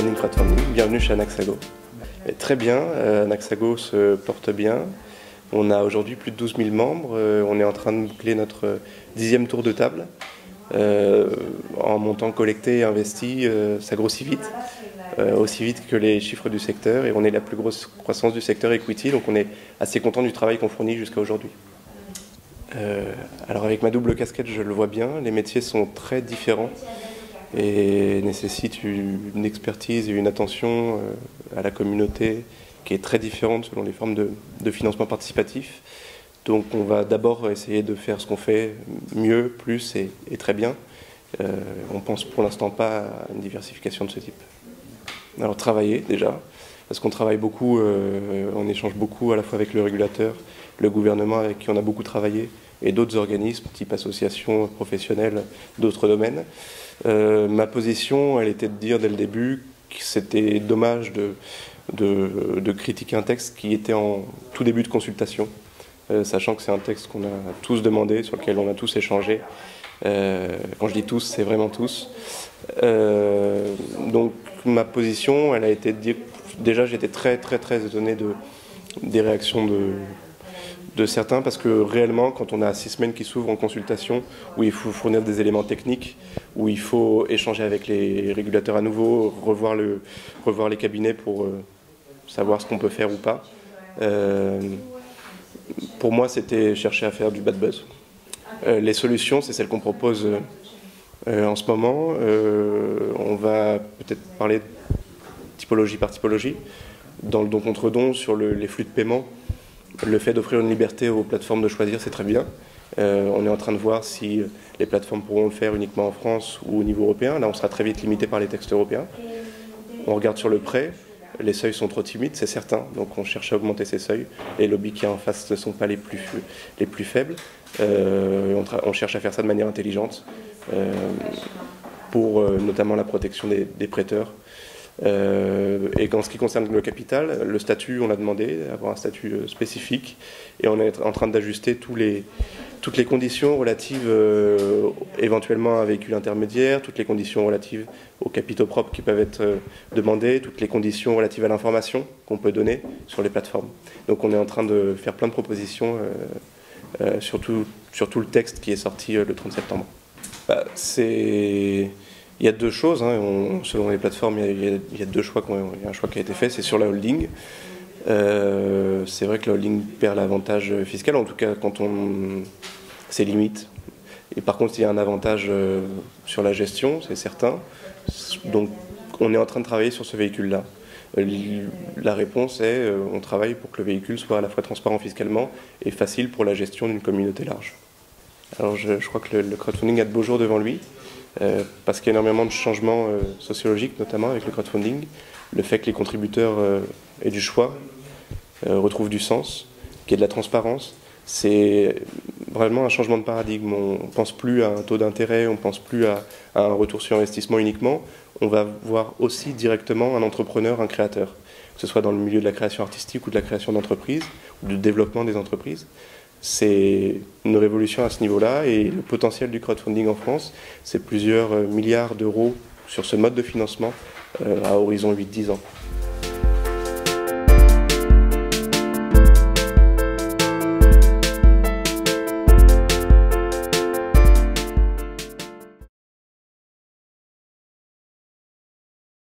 Morning Crowdfunding, bienvenue chez Anaxago. Et très bien, Anaxago se porte bien. On a aujourd'hui plus de 12 000 membres, on est en train de boucler notre 10e tour de table. En montant collecté et investi, ça grossit vite, aussi vite que les chiffres du secteur, et on est la plus grosse croissance du secteur equity, donc on est assez content du travail qu'on fournit jusqu'à aujourd'hui. Alors avec ma double casquette, je le vois bien, les métiers sont très différents et nécessitent une expertise et une attention à la communauté qui est très différente selon les formes de financement participatif. Donc on va d'abord essayer de faire ce qu'on fait mieux, plus et très bien. On pense pour l'instant pas à une diversification de ce type. Alors travailler déjà, parce qu'on travaille beaucoup, on échange beaucoup à la fois avec le régulateur, le gouvernement avec qui on a beaucoup travaillé, et d'autres organismes, type associations professionnelles d'autres domaines. Ma position, elle était de dire dès le début que c'était dommage de critiquer un texte qui était en tout début de consultation, sachant que c'est un texte qu'on a tous demandé, sur lequel on a tous échangé. Quand je dis tous, c'est vraiment tous. Donc ma position, elle a été de dire, déjà j'étais très étonné des réactions de certains, parce que réellement, quand on a 6 semaines qui s'ouvrent en consultation, où il faut fournir des éléments techniques, où il faut échanger avec les régulateurs à nouveau, revoir les cabinets pour savoir ce qu'on peut faire ou pas, pour moi, c'était chercher à faire du bad buzz. Les solutions, c'est celles qu'on propose en ce moment. On va peut-être parler typologie par typologie. Dans le don contre don, sur les flux de paiement, le fait d'offrir une liberté aux plateformes de choisir, c'est très bien. On est en train de voir si les plateformes pourront le faire uniquement en France ou au niveau européen. Là, on sera très vite limité par les textes européens. On regarde sur le prêt. Les seuils sont trop timides, c'est certain. Donc on cherche à augmenter ces seuils. Les lobbies qui en face ne sont pas les plus faibles. On cherche à faire ça de manière intelligente pour notamment la protection des prêteurs. Et en ce qui concerne le capital, le statut, on a demandé d'avoir un statut spécifique, et on est en train d'ajuster toutes les conditions relatives éventuellement à un véhicule intermédiaire, toutes les conditions relatives aux capitaux propres qui peuvent être demandés, toutes les conditions relatives à l'information qu'on peut donner sur les plateformes. Donc on est en train de faire plein de propositions sur tout le texte qui est sorti le 30 septembre. Il y a deux choses, hein. Selon les plateformes, il y a deux choix, il y a un choix qui a été fait, c'est sur la holding. C'est vrai que la holding perd l'avantage fiscal, en tout cas quand c'est limite. Et par contre, il y a un avantage sur la gestion, c'est certain. Donc on est en train de travailler sur ce véhicule-là. La réponse est, on travaille pour que le véhicule soit à la fois transparent fiscalement et facile pour la gestion d'une communauté large. Alors je crois que le crowdfunding a de beaux jours devant lui. Parce qu'il y a énormément de changements sociologiques, notamment avec le crowdfunding, le fait que les contributeurs aient du choix, retrouvent du sens, qu'il y ait de la transparence, c'est vraiment un changement de paradigme. On ne pense plus à un taux d'intérêt, on ne pense plus à un retour sur investissement uniquement, on va voir aussi directement un entrepreneur, un créateur, que ce soit dans le milieu de la création artistique ou de la création d'entreprises, ou du développement des entreprises. C'est une révolution à ce niveau-là, et le potentiel du crowdfunding en France, c'est plusieurs milliards d'euros sur ce mode de financement à horizon 8-10 ans.